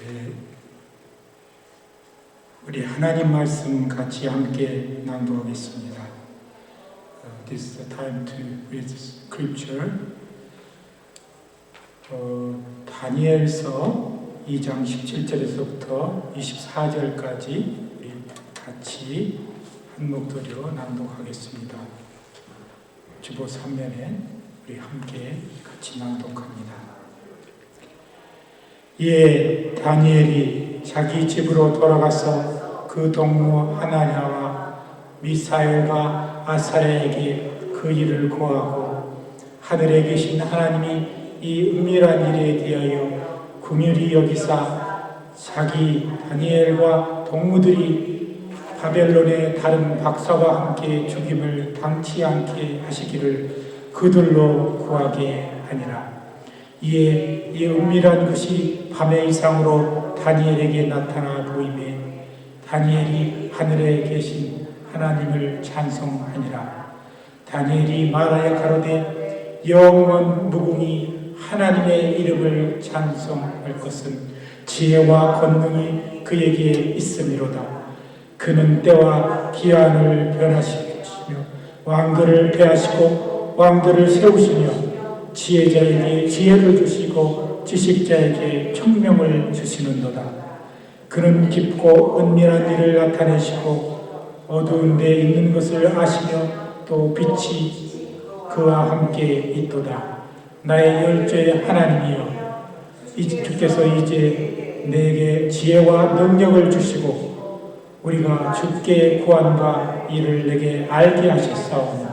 네, 우리 하나님 말씀 같이 함께 낭독하겠습니다. This is the time to read scripture. 다니엘서 2장 17절에서부터 24절까지 우리 같이 한 목소리로 낭독하겠습니다. 주보 3면에 우리 함께 같이 낭독합니다. 이에 다니엘이 자기 집으로 돌아가서 그 동무 하나냐와 미사엘과 아사랴에게 그 일을 고하고, 하늘에 계신 하나님이 이 은밀한 일에 대하여 긍휼히 여기사 자기 다니엘과 동무들이 바벨론의 다른 박사와 함께 죽임을 당치 않게 하시기를 그들로 구하게 하니라. 이에 이 은밀한 것이 밤의 이상으로 다니엘에게 나타나 보이매 다니엘이 하늘에 계신 하나님을 찬송하니라. 다니엘이 말하여 가로되 영원 무궁히 하나님의 이름을 찬송할 것은 지혜와 권능이 그에게 있음이로다. 그는 때와 기한을 변하시며 왕들을 폐하시고 왕들을 세우시며 지혜자에게 지혜를 주시고 지식자에게 총명을 주시는도다. 그는 깊고 은밀한 일을 나타내시고 어두운 데 있는 것을 아시며 또 빛이 그와 함께 있도다. 나의 열조의 하나님이여, 주께서 이제 내게 지혜와 능력을 주시고 우리가 주께 구한바 이를 내게 알게 하셨사오니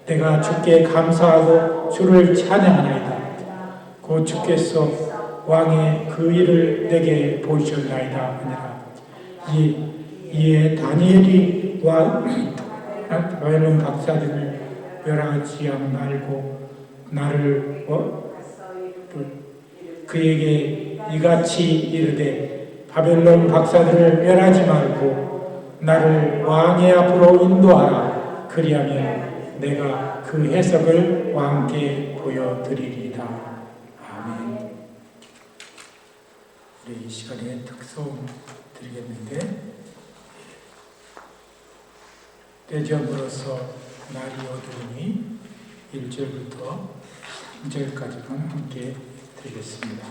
내가 주께 감사하고 주를 찬양하나이다. 곧 주께서 왕의 그 일을 내게 보이셨나이다 하니라. 이에 다니엘이 바벨론 박사들을 멸하지 말고 나를 그에게 이같이 이르되 바벨론 박사들을 멸하지 말고 나를 왕의 앞으로 인도하라. 그리하면 내가 그 해석을 왕께 보여드리리이다. 아멘. 우리 이 시간에 특송 드리겠는데, 때점으로서 날이 어두우니 1절부터 3절까지만 함께 드리겠습니다.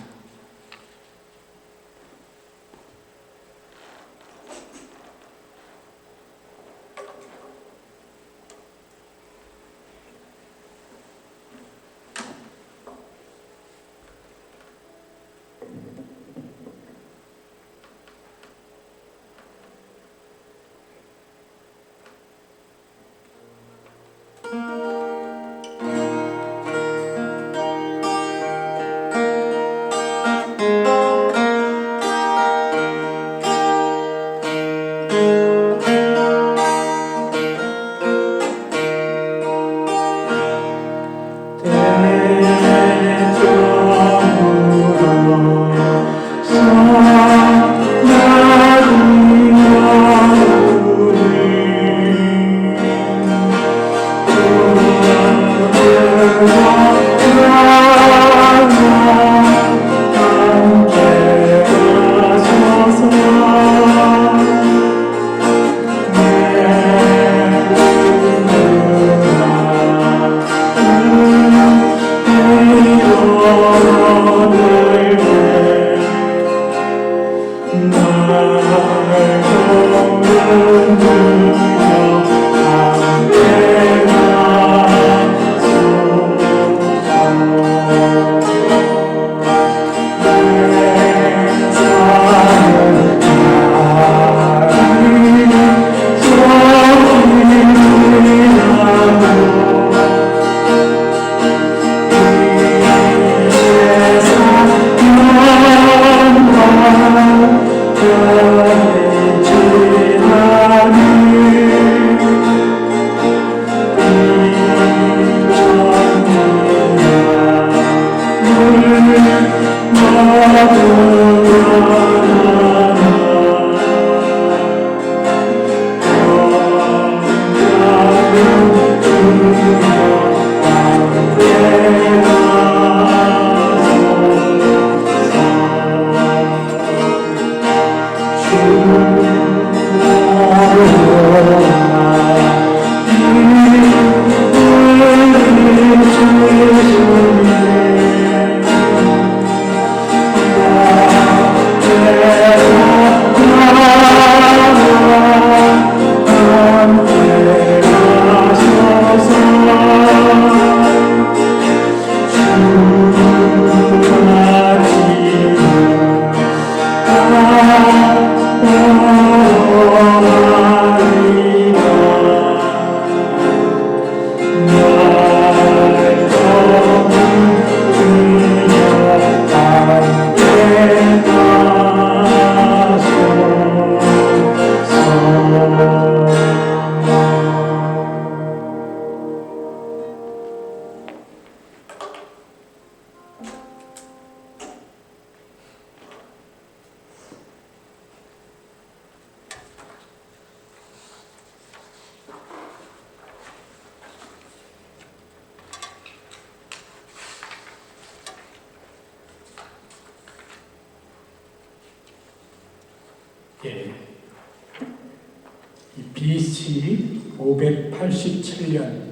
예, BC 587년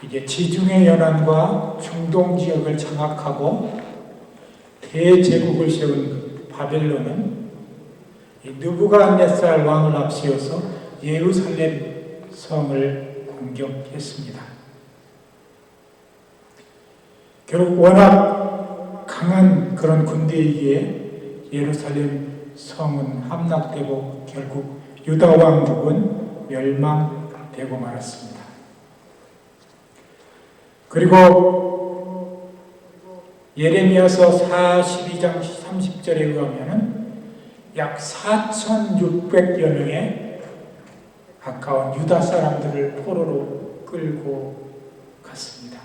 이게 지중해 연안과 중동 지역을 장악하고 대제국을 세운 바벨론은 느부갓네살 왕을 앞세워서 예루살렘 성을 공격했습니다. 결국 워낙 강한 그런 군대이기에 예루살렘 성은 함락되고 결국 유다 왕국은 멸망되고 말았습니다. 그리고 예레미야서 42장 30절에 의하면 약 4,600여 명의 가까운 유다 사람들을 포로로 끌고 갔습니다.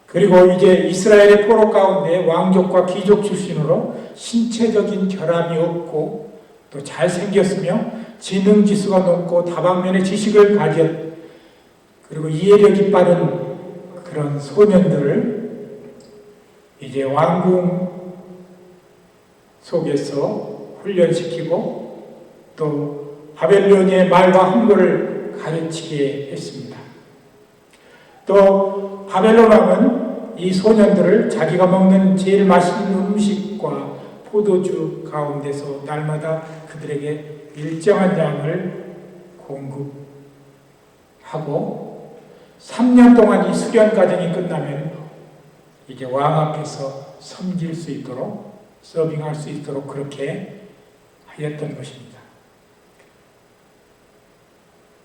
그리고 이제 이스라엘의 포로 가운데 왕족과 귀족 출신으로 신체적인 결함이 없고 또 잘생겼으며 지능지수가 높고 다방면의 지식을 가진 그리고 이해력이 빠른 그런 소년들을 이제 왕궁 속에서 훈련시키고 또 바벨론의 말과 한글을 가르치게 했습니다. 또 바벨론 왕은 이 소년들을 자기가 먹는 제일 맛있는 음식과 포도주 가운데서 날마다 그들에게 일정한 양을 공급하고 3년 동안 이 수련 과정이 끝나면 이제 왕 앞에서 섬길 수 있도록 서빙할 수 있도록 그렇게 하였던 것입니다.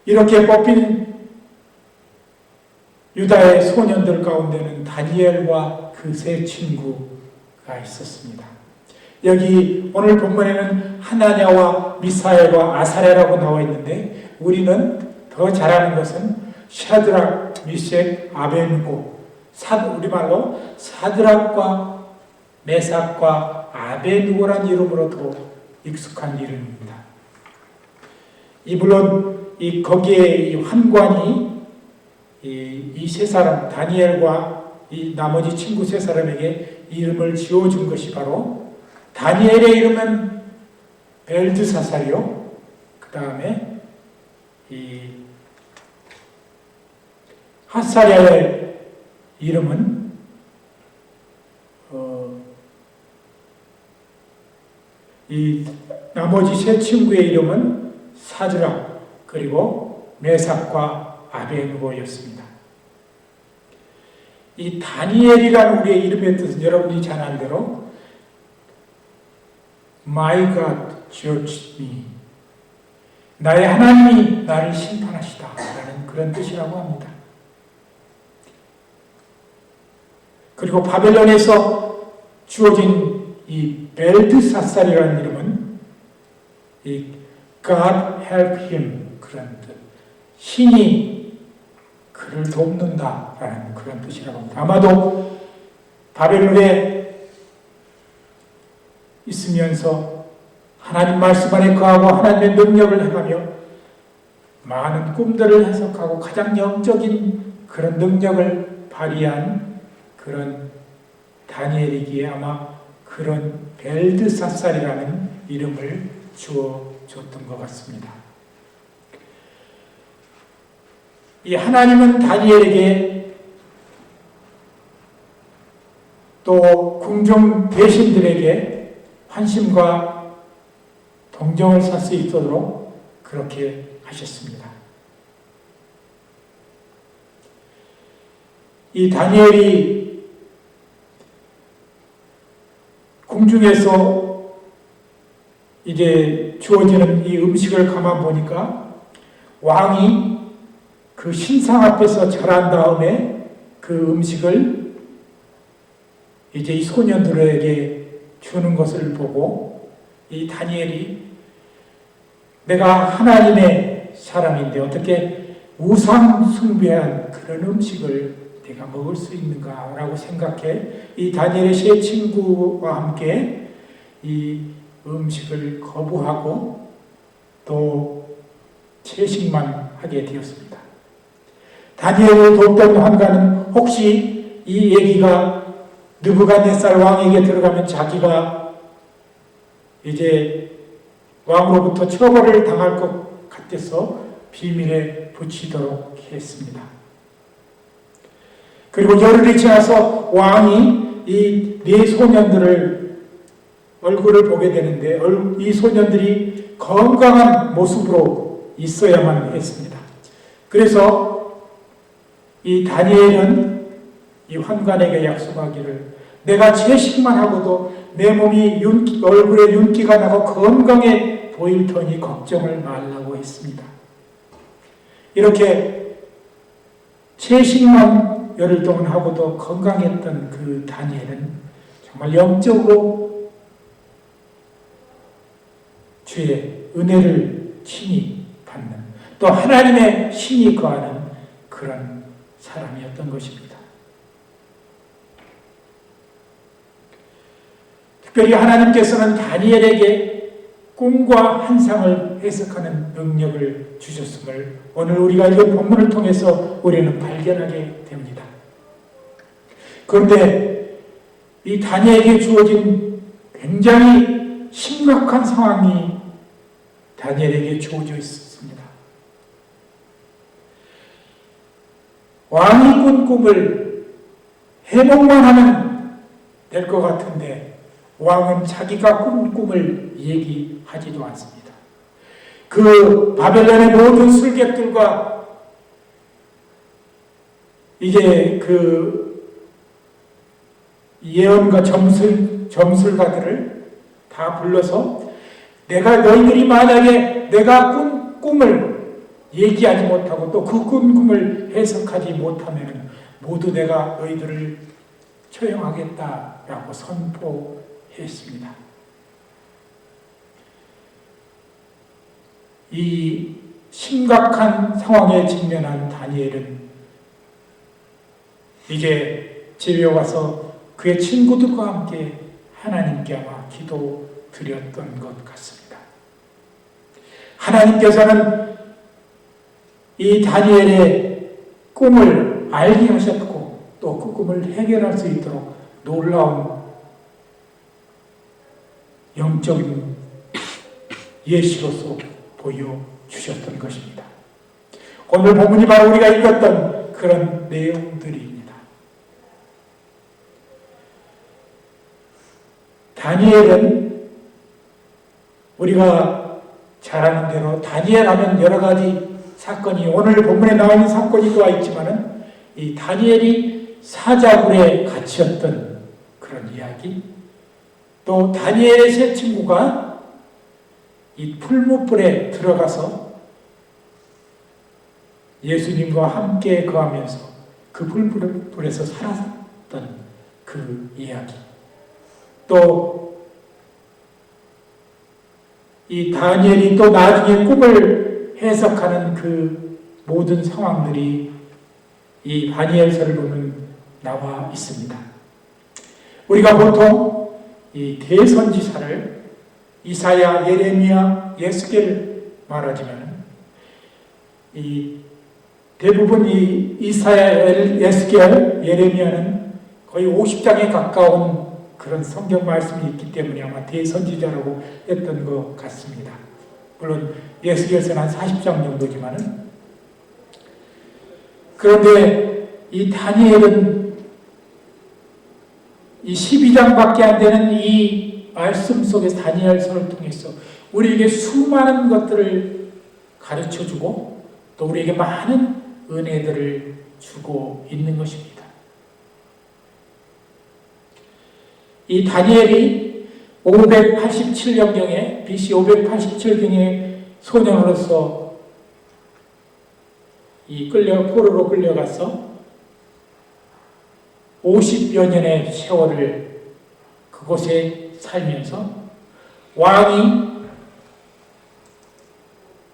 이렇게 뽑힌 유다의 소년들 가운데는 다니엘과 그 세 친구가 있었습니다. 여기 오늘 본문에는 하나냐와 미사엘과 아사랴라고 나와 있는데 우리는 더 잘하는 것은 샤드락, 미색, 아벤고, 우리말로 사드락과 메삭과 아벤고란 이름으로 더 익숙한 이름입니다. 물론 거기에 이 환관이 이 세 사람 다니엘과 이 나머지 친구 세 사람에게 이름을 지어준 것이 바로 다니엘의 이름은 벨드사살이요. 그 다음에 이 하사랴의 이름은 이 나머지 세 친구의 이름은 사드락 그리고 메삭과 아벤고였습니다. 이 다니엘이라는 우리의 이름의 뜻은 여러분이 잘 아는 대로 My God judge me. 나의 하나님이 나를 심판하시다 라는 그런 뜻이라고 합니다. 그리고 바벨론에서 주어진 이 벨드사살이라는 이름은 이 God help him 그런 뜻, 신이 그를 돕는다라는 그런 뜻이라고 합니다. 아마도 바벨론에 있으면서 하나님 말씀 안에 거하고 하나님의 능력을 행하며 많은 꿈들을 해석하고 가장 영적인 그런 능력을 발휘한 그런 다니엘이기에 아마 그런 벨드사살이라는 이름을 주어줬던 것 같습니다. 이 하나님은 다니엘에게 또 궁정 대신들에게 환심과 동정을 살 수 있도록 그렇게 하셨습니다. 이 다니엘이 궁중에서 이제 주어지는 이 음식을 가만 보니까 왕이 그 신상 앞에서 절한 다음에 그 음식을 이제 이 소년들에게 주는 것을 보고 이 다니엘이 내가 하나님의 사람인데 어떻게 우상 숭배한 그런 음식을 내가 먹을 수 있는가라고 생각해 이 다니엘의 세 친구와 함께 이 음식을 거부하고 또 채식만 하게 되었습니다. 다니엘을 돕던 환관은 혹시 이 얘기가 느부갓네살 왕에게 들어가면 자기가 이제 왕으로부터 처벌을 당할 것 같아서 비밀에 붙이도록 했습니다. 그리고 열흘이 지나서 왕이 이 네 소년들을 얼굴을 보게 되는데 이 소년들이 건강한 모습으로 있어야만 했습니다. 그래서 이 다니엘은 이 환관에게 약속하기를 내가 채식만 하고도 내 몸이 얼굴에 윤기가 나고 건강해 보일 터니 걱정을 말라고 했습니다. 이렇게 채식만 열흘 동안 하고도 건강했던 그 다니엘은 정말 영적으로 주의 은혜를 친히 받는 또 하나님의 신이 거하는 그런 사람이었던 것입니다. 특별히 하나님께서는 다니엘에게 꿈과 환상을 해석하는 능력을 주셨음을 오늘 우리가 읽은 본문을 통해서 우리는 발견하게 됩니다. 그런데 이 다니엘에게 주어진 굉장히 심각한 상황이 다니엘에게 주어져 있었습니다. 왕이 꾼 꿈을 해몽만 하면 될 것 같은데 왕은 자기가 꾼 꿈을 얘기하지도 않습니다. 그 바벨론의 모든 술객들과 이제 그 예언가 점술가들을 다 불러서 너희들이 만약에 내가 꾼 꿈을 얘기하지 못하고 또 그 꾼 꿈을 해석하지 못하면 모두 내가 너희들을 처형하겠다라고 선포했습니다. 이 심각한 상황에 직면한 다니엘은 이제 집에 와서 그의 친구들과 함께 하나님께 아마 기도드렸던 것 같습니다. 하나님께서는 이 다니엘의 꿈을 알게 하셨고 또 그 꿈을 해결할 수 있도록 놀라운 영적인 예시로서 보여주셨던 것입니다. 오늘 본문이 바로 우리가 읽었던 그런 내용들입니다. 다니엘은 우리가 잘 아는 대로 다니엘 하면 여러 가지 사건이 오늘 본문에 나와 있는 사건이 또 있지만은 이 다니엘이 사자굴에 갇혔던 그런 이야기 또 다니엘의 세 친구가 이 풀무불에 들어가서 예수님과 함께 거하면서 그 풀무불에서 살았던 그 이야기 또 이 다니엘이 또 나중에 꿈을 해석하는 그 모든 상황들이 이 다니엘서를 보면 나와 있습니다. 우리가 보통 이 대선지사를 이사야, 예레미야, 예스겔 말하지만 이 대부분 이 이사야, 예스겔, 예레미야는 거의 50장에 가까운 그런 성경 말씀이 있기 때문에 아마 대선지자라고 했던 것 같습니다. 물론 예수께서는 한 40장 정도지만은 그런데 이 다니엘은 이 12장밖에 안 되는 이 말씀 속에서 다니엘서를 통해서 우리에게 수많은 것들을 가르쳐주고 또 우리에게 많은 은혜들을 주고 있는 것입니다. 이 다니엘이 587년경에 BC 587년경에 소년으로서 이 포로로 끌려가서 50여 년의 세월을 그곳에 살면서 왕이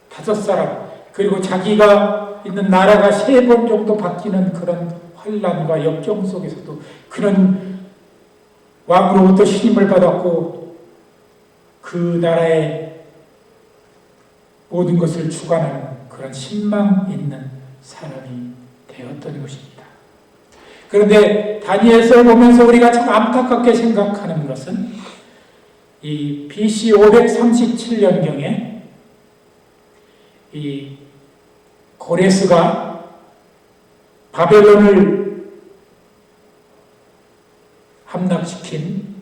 5사람 그리고 자기가 있는 나라가 3번 정도 바뀌는 그런 환란과 역경 속에서도 그런 왕으로부터 신임을 받았고 그 나라의 모든 것을 주관하는 그런 신망 있는 사람이 되었던 것입니다. 그런데 다니엘서를 보면서 우리가 참 안타깝게 생각하는 것은 이 BC 537년경에 이 고레스가 바벨론을 함락시킨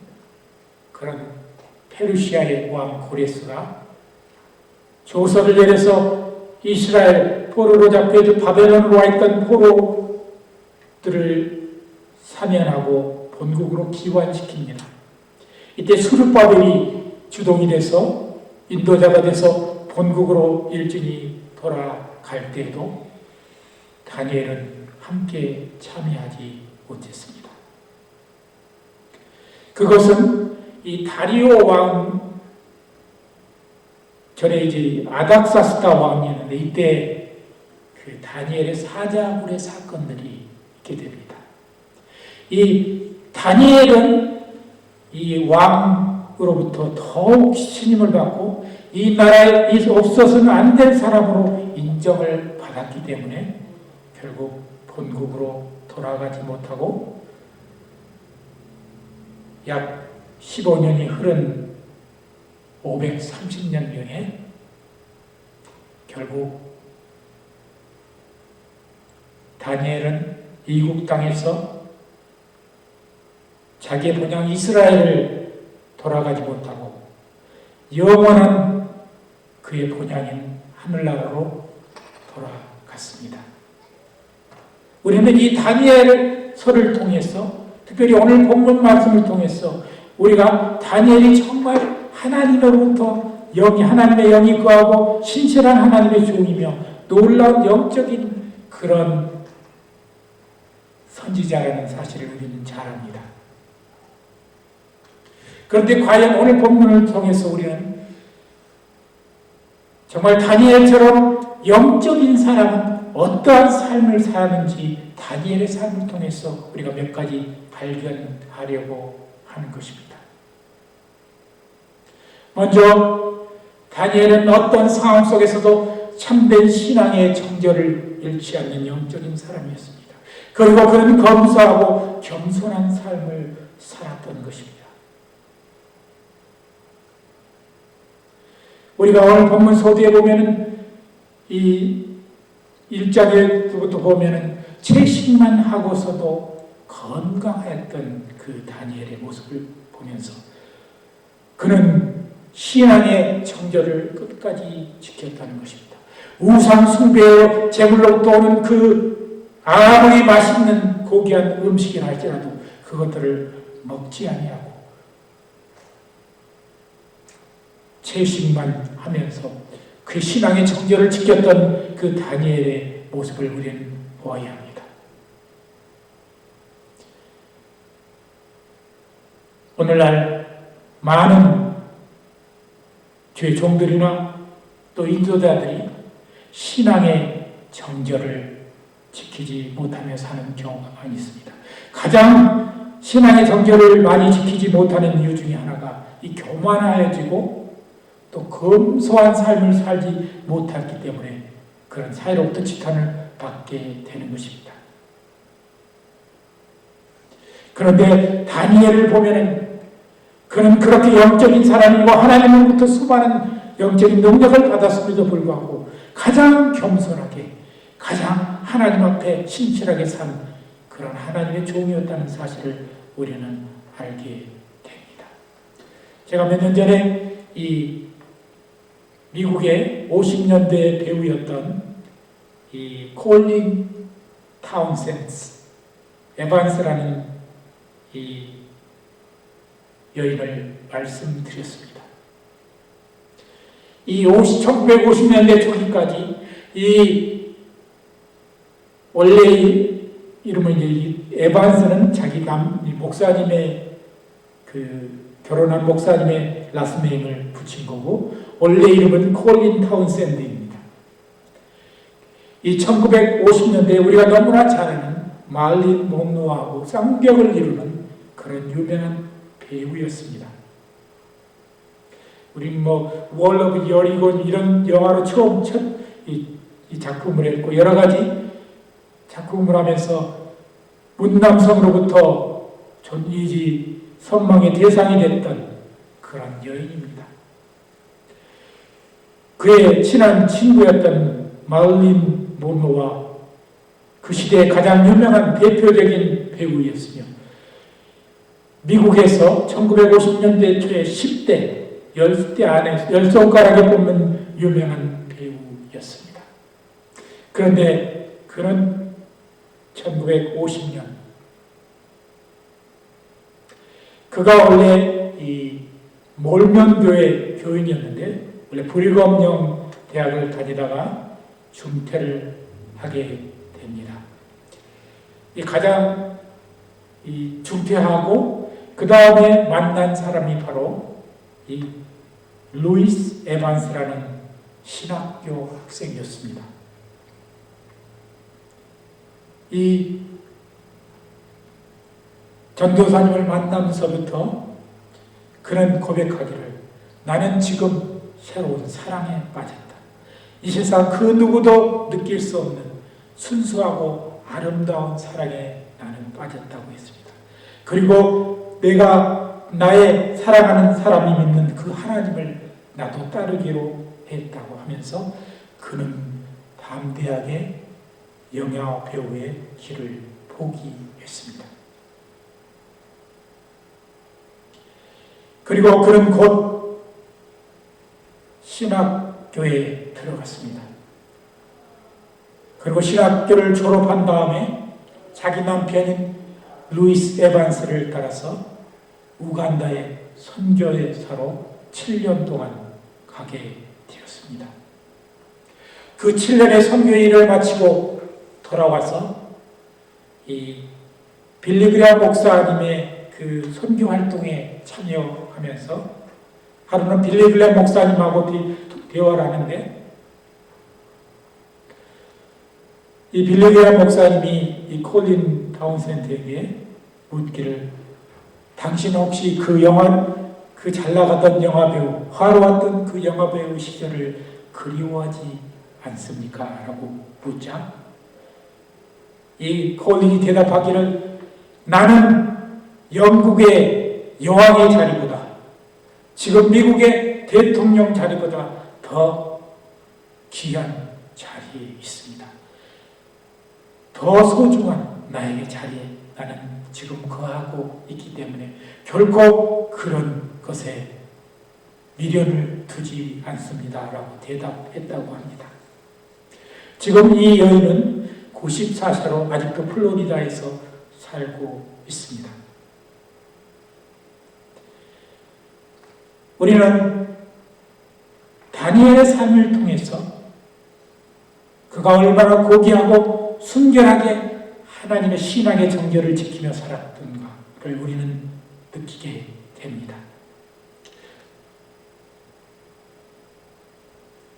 그런 페르시아의 왕 고레스가 조서를 내려서 이스라엘 포로로 잡혀있던 바벨론으로 와 있던 포로들을 사면하고 본국으로 귀환시킵니다. 이때 수르바벨이 주동이 돼서 인도자가 돼서 본국으로 일진이 돌아갈 때에도 다니엘은 함께 참여하지 못했습니다. 그것은 이 다리오 왕 전에 이제 아닥사스다 왕이었는데 이때 그 다니엘의 사자굴의 사건들이 있게 됩니다. 이 다니엘은 이 왕으로부터 더욱 신임을 받고 이 나라에 없어서는 안 될 사람으로 인정을 받았기 때문에 결국 본국으로 돌아가지 못하고 약 15년이 흐른 530년경에 결국 다니엘은 이국 땅에서 자기의 본향 이스라엘을 돌아가지 못하고 영원한 그의 본향인 하늘나라로 돌아갔습니다. 우리는 이 다니엘서를 통해서 특별히 오늘 본문 말씀을 통해서 우리가 다니엘이 정말 하나님으로부터 하나님의 영이 거하고 신실한 하나님의 종이며 놀라운 영적인 그런 선지자라는 사실을 우리는 잘 압니다. 그런데 과연 오늘 본문을 통해서 우리는 정말 다니엘처럼 영적인 사람은 어떠한 삶을 사는지 다니엘의 삶을 통해서 우리가 몇 가지 발견하려고 하는 것입니다. 먼저 다니엘은 어떤 상황 속에서도 참된 신앙의 정절을 잃지 않는 영적인 사람이었습니다. 그리고 그는 검소하고 겸손한 삶을 살았던 것입니다. 우리가 오늘 본문 소두에 보면은 이 1장에부터 보면은 채식만 하고서도 건강했던 그 다니엘의 모습을 보면서 그는 신앙의 정절을 끝까지 지켰다는 것입니다. 우상 숭배의 제물로부터 오는 그 아무리 맛있는 고귀한 음식이라 할지라도 그것들을 먹지 아니하고 채식만 하면서 그 신앙의 정절을 지켰던 그 다니엘의 모습을 우리는 보아야 합니다. 오늘날 많은 주의 종들이나 또 인도자들이 신앙의 정절을 지키지 못하며 사는 경우가 많이 있습니다. 가장 신앙의 정절을 많이 지키지 못하는 이유 중에 하나가 이 교만해지고 또 검소한 삶을 살지 못했기 때문에 그런 사이로부터 지탄을 받게 되는 것입니다. 그런데 다니엘을 보면은 그는 그렇게 영적인 사람이고 하나님으로부터 수많은 영적인 능력을 받았음에도 불구하고 가장 겸손하게 가장 하나님 앞에 신실하게 산 그런 하나님의 종이었다는 사실을 우리는 알게 됩니다. 제가 몇 년 전에 이 미국의 50년대 배우였던 이 콜린 타운센스 에반스라는 이 여인을 말씀드렸습니다. 이 1950년대 초기까지 이 원래 이름은 이 에반스는 자기 목사님의 그 결혼한 목사님의 라스네임을 붙인 거고 원래 이름은 콜린 타운샌드입니다. 이 1950년대에 우리가 너무나 잘 아는 말린 몬로하고 쌍벽을 이루는 그런 유명한 배우였습니다. 우리 월 오브 여리곤 이런 영화로 처음 이 작품을 했고 여러 가지 작품을 하면서 문남성으로부터 존이지 선망의 대상이 됐던 그런 여인입니다. 그의 친한 친구였던 마릴린 monroe와 그 시대의 가장 유명한 대표적인 배우였으며 미국에서 1950년대 초에 10대, 10대 안에 10손가락에 뽑는 유명한 배우였습니다. 그런데 그는 1950년 그가 원래 이 몰면교회 교인이었는데 원래 불검령 대학을 다니다가 중퇴를 하게 됩니다. 이 가장 이 중퇴하고 그 다음에 만난 사람이 바로 이 루이스 에반스라는 신학교 학생이었습니다. 이 전도사님을 만나면서부터 그는 고백하기를 나는 지금 새로운 사랑에 빠졌다. 이 세상 그 누구도 느낄 수 없는 순수하고 아름다운 사랑에 나는 빠졌다고 했습니다. 그리고 내가 나의 사랑하는 사람이 믿는 그 하나님을 나도 따르기로 했다고 하면서 그는 담대하게 영화 배우의 길을 포기했습니다. 그리고 그는 곧 신학교에 들어갔습니다. 그리고 신학교를 졸업한 다음에 자기 남편인 루이스 에반스를 따라서 우간다의 선교사로 7년 동안 가게 되었습니다. 그 7년의 선교 일을 마치고 돌아와서 이 빌리그레암 목사님의 그 선교 활동에 참여하면서 하루는 빌리그레암 목사님하고 대화를 하는데 이 빌리그레암 목사님이 이 콜린 타운센드에게 묻기를 당신 혹시 그 잘 나가던 영화배우, 화려했던 그 영화배우 시절을 그리워하지 않습니까? 라고 묻자 이 콜린이 대답하기를 나는 영국의 여왕의 자리보다 지금 미국의 대통령 자리보다 더 귀한 자리에 있습니다. 더 소중한 나에게 자리에 나는 지금 거하고 있기 때문에 결코 그런 것에 미련을 두지 않습니다. 라고 대답했다고 합니다. 지금 이 여인은 94세로 아직도 플로리다에서 살고 있습니다. 우리는 다니엘의 삶을 통해서 그가 얼마나 고귀하고 순결하게 하나님의 신앙의 정결을 지키며 살았던가를 우리는 느끼게 됩니다.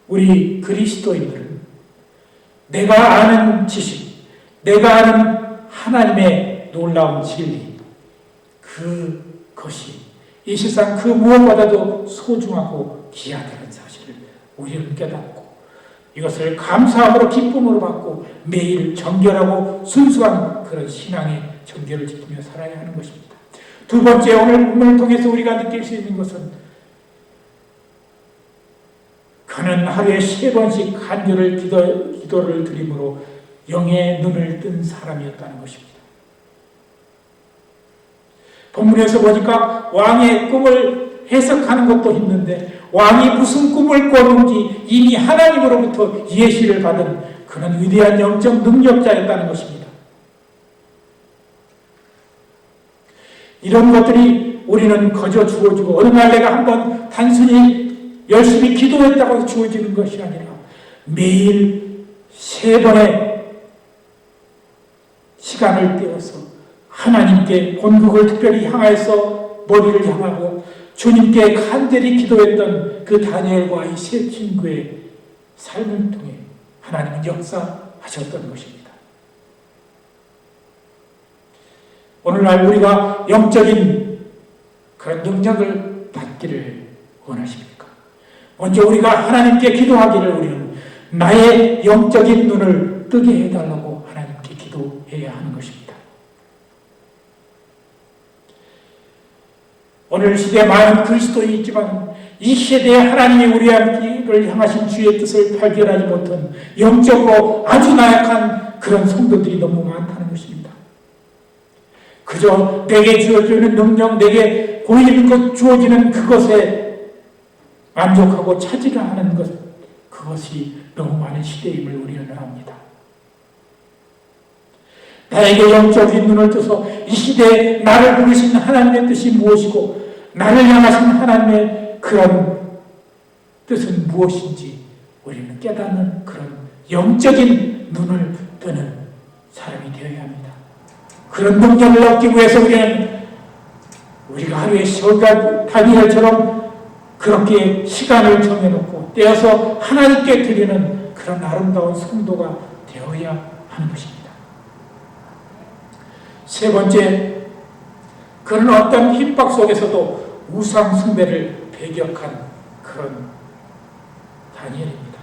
우리 그리스도인들은 내가 아는 지식, 내가 아는 하나님의 놀라운 진리, 그것이 이 세상 그 무엇보다도 소중하고 귀하다는 사실을 우리는 깨닫고 이것을 감사함으로 기쁨으로 받고 매일 정결하고 순수한 그런 신앙의 정결을 지키며 살아야 하는 것입니다. 두 번째, 오늘 본문을 통해서 우리가 느낄 수 있는 것은 그는 하루에 3번씩 간절을 기도를 드림으로 영의 눈을 뜬 사람이었다는 것입니다. 본문에서 보니까 왕의 꿈을 해석하는 것도 힘든데 왕이 무슨 꿈을 꿨는지 이미 하나님으로부터 예시를 받은 그런 위대한 영적 능력자였다는 것입니다. 이런 것들이 우리는 거저 주어지고 어느 날 내가 한번 단순히 열심히 기도했다고 해서 주어지는 것이 아니라 매일 3번의 시간을 떼어서 하나님께 본국을 특별히 향해서 머리를 향하고 주님께 간절히 기도했던 그 다니엘과 이 세 친구의 삶을 통해 하나님은 역사하셨던 것입니다. 오늘날 우리가 영적인 그런 능력을 받기를 원하십니까? 먼저 우리가 하나님께 기도하기를 우리는 나의 영적인 눈을 뜨게 해달라고 하나님께 기도해야 하는 것입니다. 오늘 시대에 많은 그리스도인이 있지만 이 시대에 하나님이 우리를 향하신 주의 뜻을 발견하지 못한 영적으로 아주 나약한 그런 성도들이 너무 많다는 것입니다. 그저 내게 주어지는 능력, 내게 보이는 것, 주어지는 그것에 만족하고 차지를 하는 것, 그것이 너무 많은 시대임을 우리는 압니다. 나에게 영적인 눈을 떠서 이 시대에 나를 부르신 하나님의 뜻이 무엇이고 나를 향하신 하나님의 그런 뜻은 무엇인지 우리는 깨닫는 그런 영적인 눈을 뜨는 사람이 되어야 합니다. 그런 능력을 얻기 위해서 우리가 하루에 시간 다니엘처럼 그렇게 시간을 정해놓고 떼어서 하나님께 드리는 그런 아름다운 성도가 되어야 하는 것입니다. 세 번째, 그런 어떤 핍박 속에서도 우상 숭배를 배격한 그런 다니엘입니다.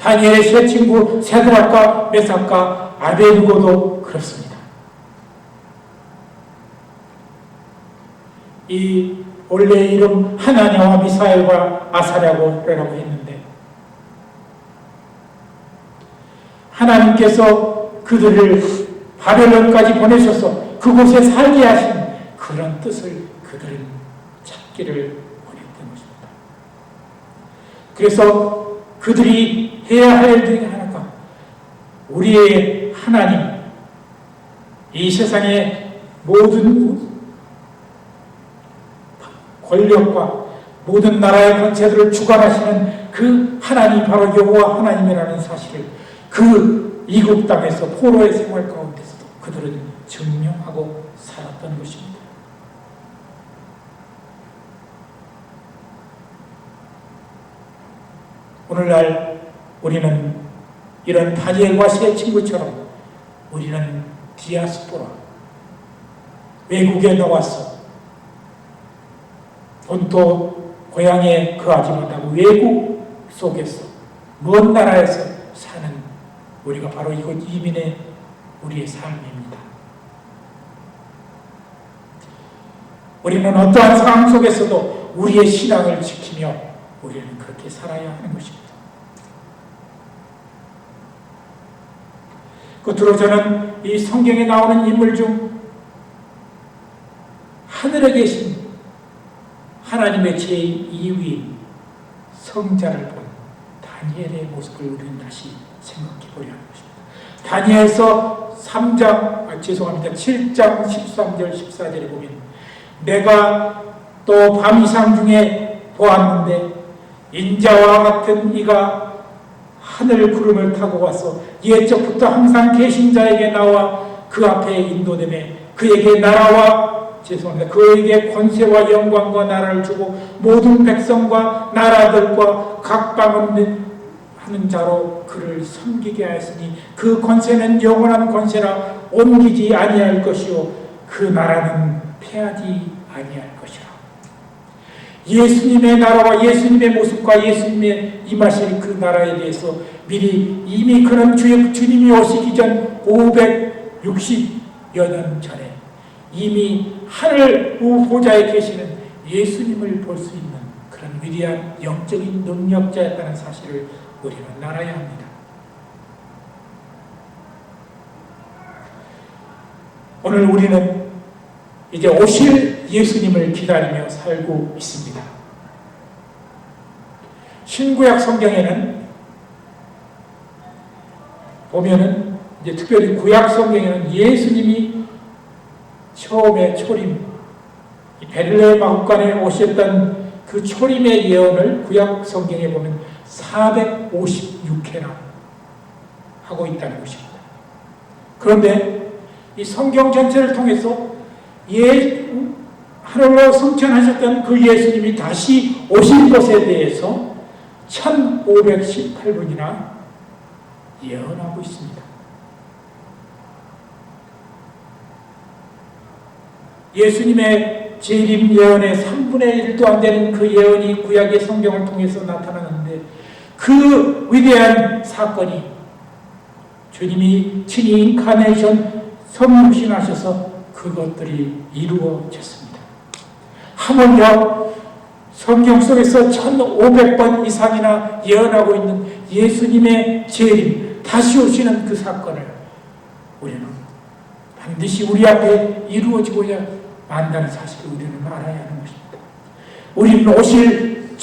다니엘의 세 친구 세드락과 메삭과 아베느고도 그렇습니다. 이 원래 이름 하나냐와 미사엘과 아사랴라고 했는데 하나님께서 그들을 바벨론까지 보내셔서 그곳에 살게 하신 그런 뜻을 그들은 찾기를 원했던 것입니다. 그래서 그들이 해야 할 일 중에 하나가 우리의 하나님, 이 세상의 모든 권력과 모든 나라의 권세들을 주관하시는 그 하나님, 바로 여호와 하나님이라는 사실을 그 이국 땅에서 포로의 생활 가운데서도 그들은 증명하고 살았던 것입니다. 오늘날 우리는 이런 다니엘과 세 친구처럼 우리는 디아스포라, 외국에 나와서 본토 고향에 거하지 못하고 외국 속에서 먼 나라에서 사는 우리가 바로 이곳 이민의 우리의 삶입니다. 우리는 어떠한 상황 속에서도 우리의 신앙을 지키며 우리는 그렇게 살아야 하는 것입니다. 끝으로 저는 이 성경에 나오는 인물 중 하늘에 계신 하나님의 제2위인 성자를 본 다니엘의 모습을 우리는 다시 생각해 보려 하는 것입니다. 다니엘서 7장 13절 14절에 보면 내가 또 밤 이상 중에 보았는데 인자와 같은 이가 하늘 구름을 타고 와서 옛적부터 항상 계신 자에게 나와 그 앞에 인도되매 그에게 그에게 권세와 영광과 나라를 주고 모든 백성과 나라들과 각 방언 하는 자로 그를 섬기게 하였으니 그 권세는 영원한 권세라 옮기지 아니할 것이요 그 나라는 패하지 아니할 것이라. 예수님의 나라와 예수님의 모습과 예수님의 임하실 그 나라에 대해서 미리 이미 그런 주님이 오시기 전 560여 년 전에 이미 하늘 보좌에 계시는 예수님을 볼 수 있는 그런 위대한 영적인 능력자였다는 사실을 우리는 알아야 합니다. 오늘 우리는 이제 오실 예수님을 기다리며 살고 있습니다. 신구약 성경에는 보면은 이제 특별히 구약 성경에는 예수님이 처음에 초림, 베들레헴 마국간에 오셨던 그 초림의 예언을 구약 성경에 보면 456회나 하고 있다는 것입니다. 그런데 이 성경 전체를 통해서 하늘로 승천하셨던 그 예수님이 다시 오실 것에 대해서 1518번이나 예언하고 있습니다. 예수님의 재림 예언의 3분의 1도 안 되는 그 예언이 구약의 성경을 통해서 나타나는데 그 위대한 사건이 주님이 친히 인카네이션 성육신하셔서 그것들이 이루어졌습니다. 하물며 성경 속에서 1500번 이상이나 예언하고 있는 예수님의 재림, 다시 오시는 그 사건을 우리는 반드시 우리 앞에 이루어지고야 만다는 사실을 우리는 알아야 하는 것입니다. 우리는 오실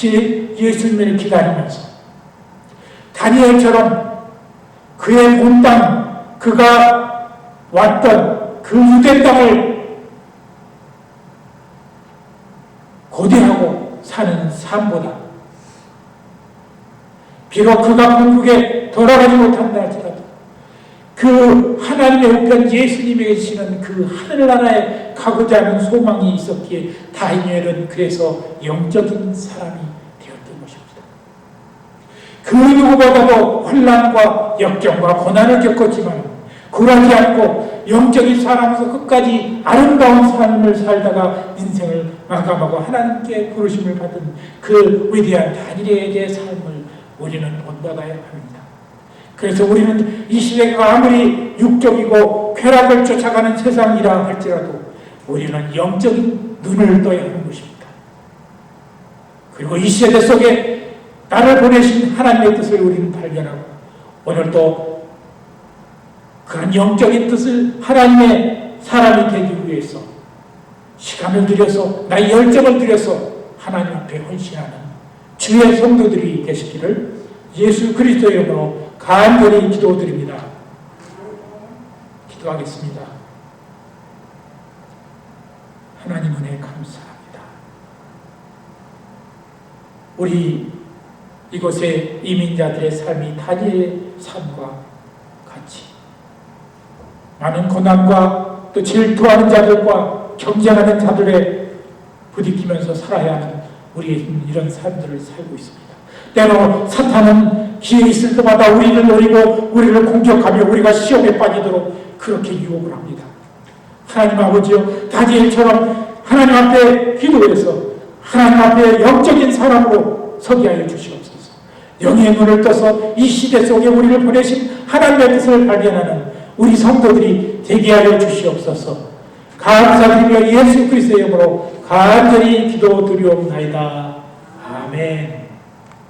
예수님을 기다리면서 다니엘처럼 그의 본 땅, 그가 왔던 그 유대 땅을 고대하고 사는 삶보다, 비록 그가 본국에 돌아가지 못한다 할지라도 그 하나님의 우편 예수님에게 계시는 그 하늘나라에 가고자 하는 소망이 있었기에 다니엘은 그래서 영적인 사람이 되었던 것입니다. 그 누구보다도 환난과 역경과 고난을 겪었지만 굴하지 않고 영적인 사람으로서 끝까지 아름다운 삶을 살다가 인생을 마감하고 하나님께 부르심을 받은 그 위대한 다니엘의 삶을 우리는 본받아야 합니다. 그래서 우리는 이 시대가 아무리 육적이고 쾌락을 쫓아가는 세상이라 할지라도 우리는 영적인 눈을 떠야 하는 것입니다. 그리고 이 시대 속에 나를 보내신 하나님의 뜻을 우리는 발견하고 오늘도 그런 영적인 뜻을 하나님의 사람이 되기 위해서 시간을 들여서 나의 열정을 들여서 하나님 앞에 헌신하는 주의 성도들이 되시기를 예수 그리스도의 이름으로 간절히 기도드립니다. 기도하겠습니다. 하나님 은혜 감사합니다. 우리 이곳의 이민자들의 삶이 다니엘의 삶과 같이 많은 고난과 또 질투하는 자들과 경쟁하는 자들에 부딪히면서 살아야 하는 우리의 이런 삶들을 살고 있습니다. 때로 사탄은 기회 있을 때마다 우리를 노리고 우리를 공격하며 우리가 시험에 빠지도록 그렇게 유혹을 합니다. 하나님 아버지여, 다니엘처럼 하나님 앞에 기도해서 하나님 앞에 영적인 사람으로 서게 하여 주시옵소서. 영의 눈을 떠서 이 시대 속에 우리를 보내신 하나님의 뜻을 발견하는 우리 성도들이 되게 하여 주시옵소서. 감사드리며 예수 그리스도의 이름으로 간절히 기도드리옵나이다. 아멘.